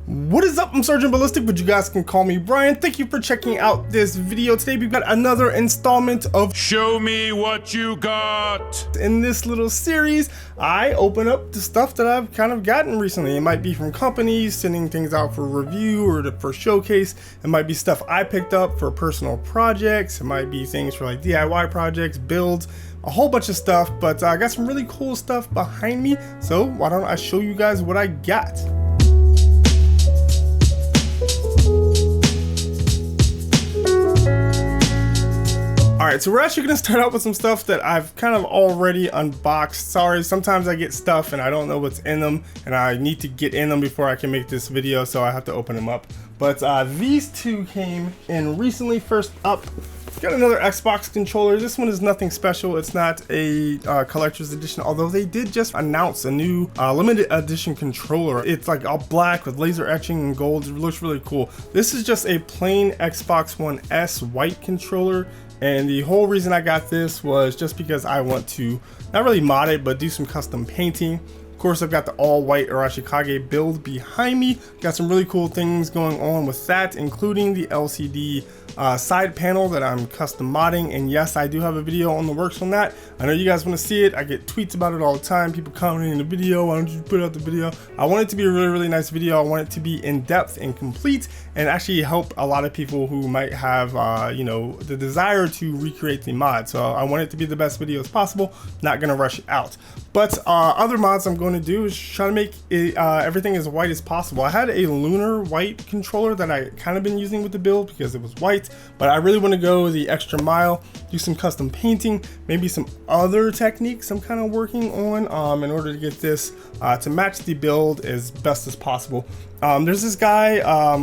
What is up? I'm Sergeant Ballistic, but you guys can call me Brian. Thank you for checking out this video. Today we've got another installment of Show Me What You Got. In this little series, I open up the stuff that I've kind of gotten recently. It might be from companies sending things out for review or for showcase. It might be stuff I picked up for personal projects. It might be things for like DIY projects, builds, a whole bunch of stuff. But I got some really cool stuff behind me. So why don't I show you guys what I got? Alright, so we're actually going to start out with some stuff that I've kind of already unboxed. Sorry, sometimes I get stuff and I don't know what's in them, and I need to get in them before I can make this video, so I have to open them up. But these two came in recently. First up, got another Xbox controller. This one is nothing special. It's not a collector's edition, although they did just announce a new limited edition controller. It's like all black with laser etching and gold. It looks really cool. This is just a plain Xbox One S white controller. And the whole reason I got this was just because I want to not really mod it, but do some custom painting. Of course, I've got the all white Arashikage build behind me. Got some really cool things going on with that, including the LCD side panel that I'm custom modding. And yes, I do have a video on the works on that. I know you guys want to see it. I get tweets about it all the time. People commenting in the video, why don't you put out the video? I want it to be a really nice video. I want it to be in depth and complete and actually help a lot of people who might have you know, the desire to recreate the mod. So I want it to be the best video as possible. Not gonna rush it out. But other mods I'm going to do is try to make it, everything as white as possible. I had a lunar white controller that I kind of been using with the build because it was white, but I really want to go the extra mile, do some custom painting, maybe some other techniques I'm kind of working on in order to get this to match the build as best as possible. There's this guy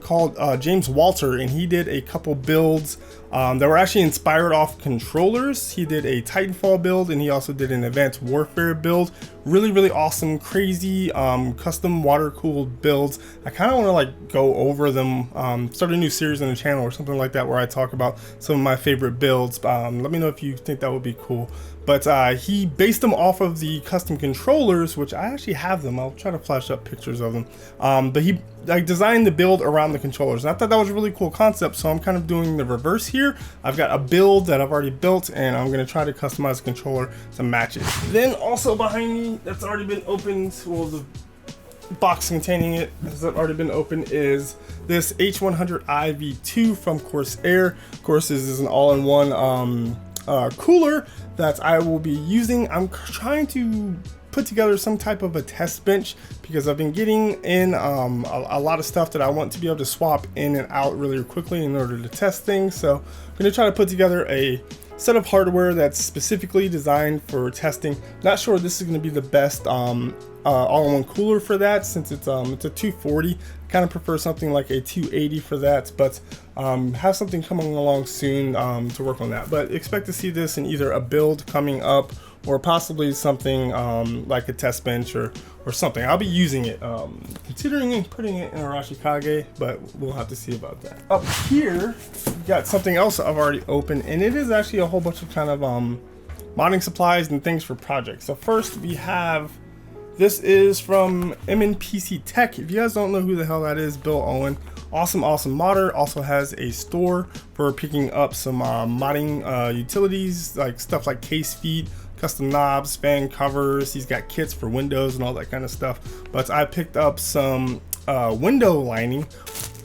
called James Walter, and he did a couple builds that were actually inspired off controllers. He did a Titanfall build, and he also did an Advanced Warfare build. Really awesome, crazy, custom water-cooled builds. I kind of want to like go over them, start a new series on the channel or something like that where I talk about some of my favorite builds. Let me know if you think that would be cool. But he based them off of the custom controllers, which I actually have them. I'll try to flash up pictures of them. But he like designed the build around the controllers. And I thought that was a really cool concept, so I'm kind of doing the reverse here. I've got a build that I've already built, and I'm going to try to customize the controller to match it. Then also behind me, that's already been opened, well, the box containing it has already been opened, is this H100 IV2 from Corsair. Of course, this is an all-in-one cooler that I will be using. I'm trying to put together some type of a test bench because I've been getting in a lot of stuff that I want to be able to swap in and out really quickly in order to test things. So I'm going to try to put together a set of hardware that's specifically designed for testing. Not sure this is going to be the best all-in-one cooler for that, since it's a 240. Kind of prefer something like a 280 for that, but have something coming along soon to work on that. But expect to see this in either a build coming up or possibly something like a test bench or something. I'll be using it, considering putting it in Arashikage, but we'll have to see about that. Up here, we got something else I've already opened, and it is actually a whole bunch of kind of modding supplies and things for projects. So first we have, this is from MNPC Tech. If you guys don't know who the hell that is, Bill Owen. Awesome modder. Also has a store for picking up some modding utilities, like stuff like case feet, custom knobs, fan covers. He's got kits for windows and all that kind of stuff. But I picked up some window lining.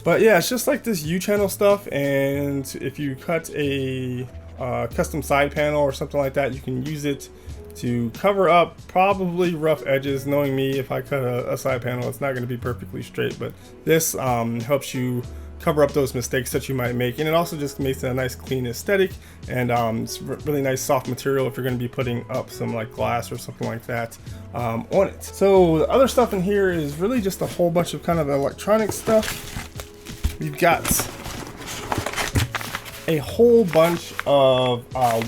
But yeah, it's just like this U-channel stuff, and if you cut a custom side panel or something like that, you can use it to cover up probably rough edges. Knowing me, if I cut a side panel, it's not going to be perfectly straight, but this helps you cover up those mistakes that you might make, and it also just makes it a nice clean aesthetic, and it's really nice soft material if you're going to be putting up some like glass or something like that on it. So the other stuff in here is really just a whole bunch of kind of electronic stuff. We've got a whole bunch of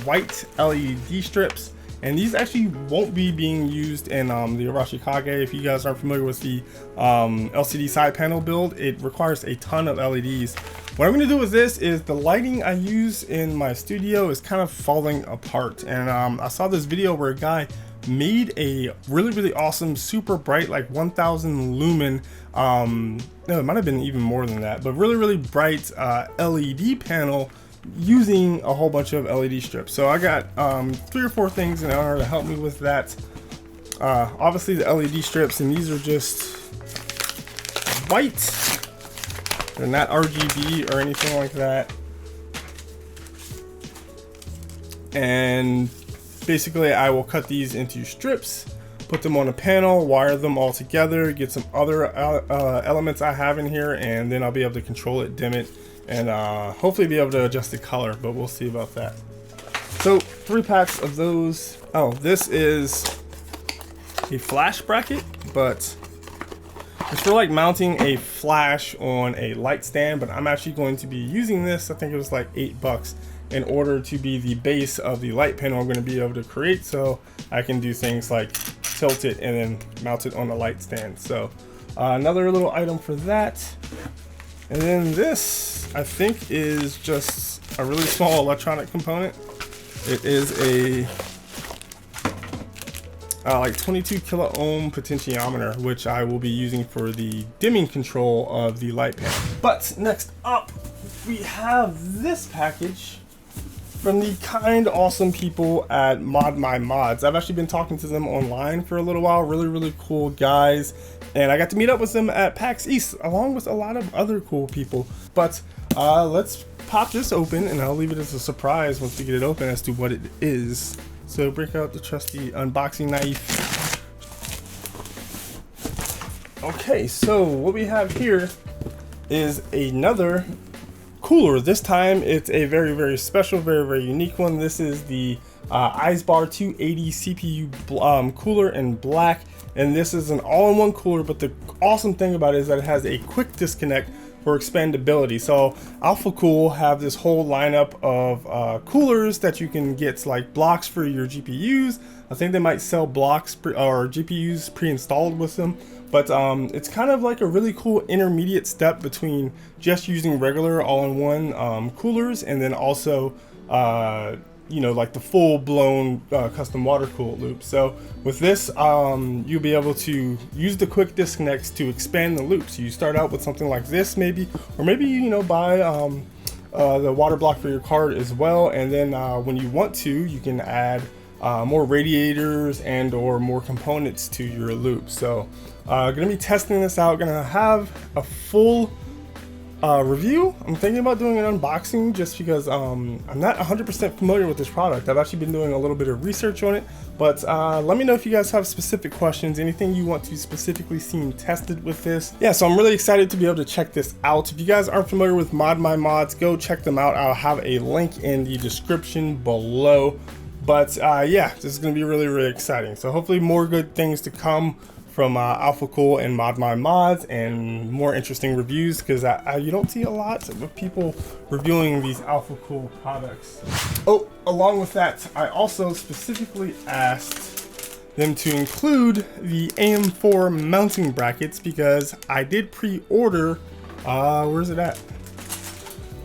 white LED strips. And these actually won't be being used in the Arashikage. If you guys aren't familiar with the LCD side panel build, it requires a ton of LEDs. What I'm going to do with this is the lighting I use in my studio is kind of falling apart. And I saw this video where a guy made a really awesome, super bright, like 1000 lumen, no, it might have been even more than that, but really bright LED panel using a whole bunch of LED strips. So I got 3 or 4 things in order to help me with that. Obviously the LED strips, and these are just white. They're not RGB or anything like that. And basically I will cut these into strips, put them on a panel, wire them all together, get some other elements I have in here, and then I'll be able to control it, dim it, and hopefully be able to adjust the color, but we'll see about that. So 3 packs of those. Oh, this is a flash bracket, but it's for like mounting a flash on a light stand, but I'm actually going to be using this, I think it was like $8, in order to be the base of the light panel I'm going to be able to create, so I can do things like tilt it and then mount it on a light stand. So another little item for that. And then this, I think, is just a really small electronic component. It is a like 22 kilo ohm potentiometer, which I will be using for the dimming control of the light panel. But next up, we have this package from the kind, awesome people at Mod My Mods. I've actually been talking to them online for a little while. Really cool guys, and I got to meet up with them at PAX East along with a lot of other cool people. But let's pop this open, and I'll leave it as a surprise once we get it open as to what it is. So break out the trusty unboxing knife. Okay, so what we have here is another cooler. This time it's a very special, very unique one. This is the Icebar 280 CPU cooler in black, and this is an all-in-one cooler, but the awesome thing about it is that it has a quick disconnect for expandability. So AlphaCool have this whole lineup of coolers that you can get, like blocks for your GPUs. I think they might sell blocks or GPUs pre-installed with them, but it's kind of like a really cool intermediate step between just using regular all-in-one coolers and then also you know, like the full-blown custom water-cooled loop. So with this, you'll be able to use the quick disconnects to expand the loops. You start out with something like this, maybe, or maybe, you know, buy the water block for your card as well, and then when you want to, you can add more radiators and or more components to your loop. So gonna be testing this out, gonna have a full review. I'm thinking about doing an unboxing just because I'm not 100% familiar with this product. I've actually been doing a little bit of research on it, but let me know if you guys have specific questions, anything you want to specifically see tested with this. Yeah, so I'm really excited to be able to check this out. If you guys aren't familiar with Mod My Mods, go check them out. I'll have a link in the description below. But yeah, this is going to be really exciting. So hopefully more good things to come from AlphaCool and Mod My Mods, and more interesting reviews, because you don't see a lot of people reviewing these AlphaCool products. Oh, along with that, I also specifically asked them to include the AM4 mounting brackets, because I did pre-order, where's it at?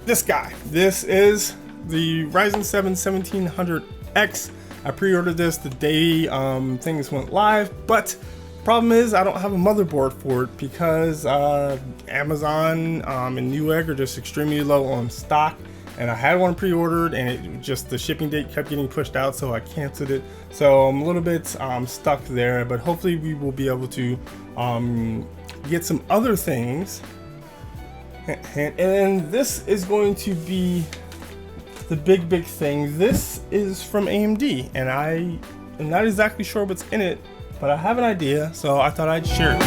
This guy. This is the Ryzen 7 1700X. I pre-ordered this the day things went live, but problem is I don't have a motherboard for it because Amazon and Newegg are just extremely low on stock, and I had one pre-ordered and it just, the shipping date kept getting pushed out, so I canceled it. So I'm a little bit stuck there, but hopefully we will be able to get some other things. And this is going to be the big thing. This is from AMD, and I am not exactly sure what's in it, but I have an idea, so I thought I'd share it.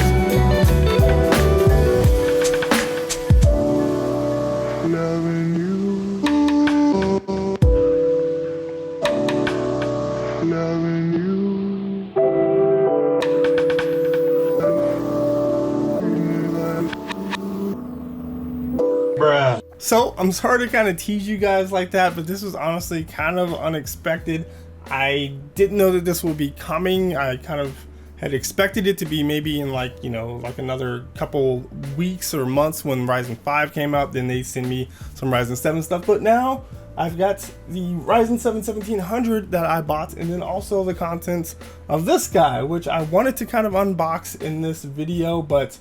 Loving you. Loving you. Bruh. So I'm sorry to kind of tease you guys like that, but this was honestly kind of unexpected. I didn't know that this would be coming. I kind of had expected it to be maybe in like, you know, like another couple weeks or months when Ryzen 5 came out. Then they send me some Ryzen 7 stuff. But now I've got the Ryzen 7 1700 that I bought, and then also the contents of this guy, which I wanted to kind of unbox in this video, but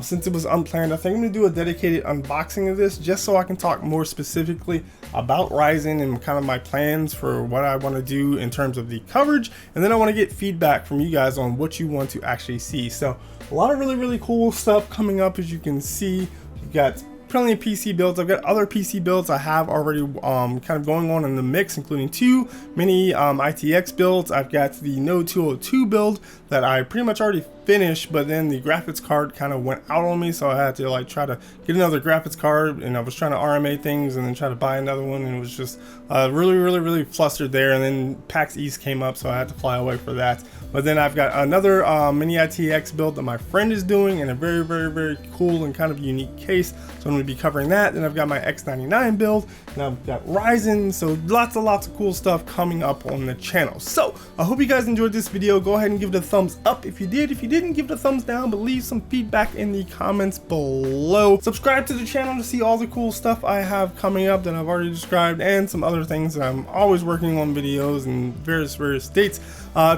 since it was unplanned, I think I'm going to do a dedicated unboxing of this just so I can talk more specifically about Ryzen and kind of my plans for what I want to do in terms of the coverage. And then I want to get feedback from you guys on what you want to actually see. So a lot of really cool stuff coming up. As you can see, we've got plenty of PC builds. I've got other PC builds I have already kind of going on in the mix, including 2 mini ITX builds. I've got the Node 202 build that I pretty much already finished, but then the graphics card kind of went out on me, so I had to like try to get another graphics card, and I was trying to RMA things and then try to buy another one, and it was just really flustered there. And then PAX East came up, so I had to fly away for that. But then I've got another mini ITX build that my friend is doing in a very cool and kind of unique case, so I'm going to be covering that. Then I've got my X99 build, and I've got Ryzen, so lots of cool stuff coming up on the channel. So I hope you guys enjoyed this video. Go ahead and give it a thumbs up if you did. If you didn't, give it a thumbs down, but leave some feedback in the comments below. Subscribe to the channel to see all the cool stuff I have coming up that I've already described, and some other things that I'm always working on videos in various dates.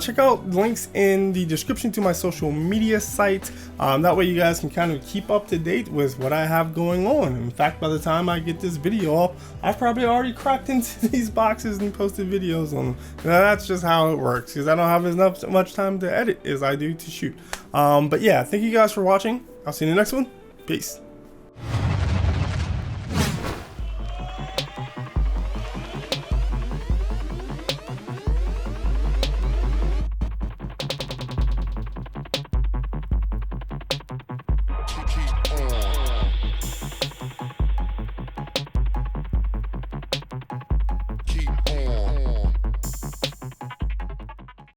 Check out links in the description to my social media site. That way you guys can kind of keep up to date with what I have going on. In fact, by the time I get this video up, I've probably already cracked into these boxes and posted videos on them. Now, that's just how it works, because I don't have as much time to edit as I do to shoot. But yeah, thank you guys for watching. I'll see you in the next one. Peace.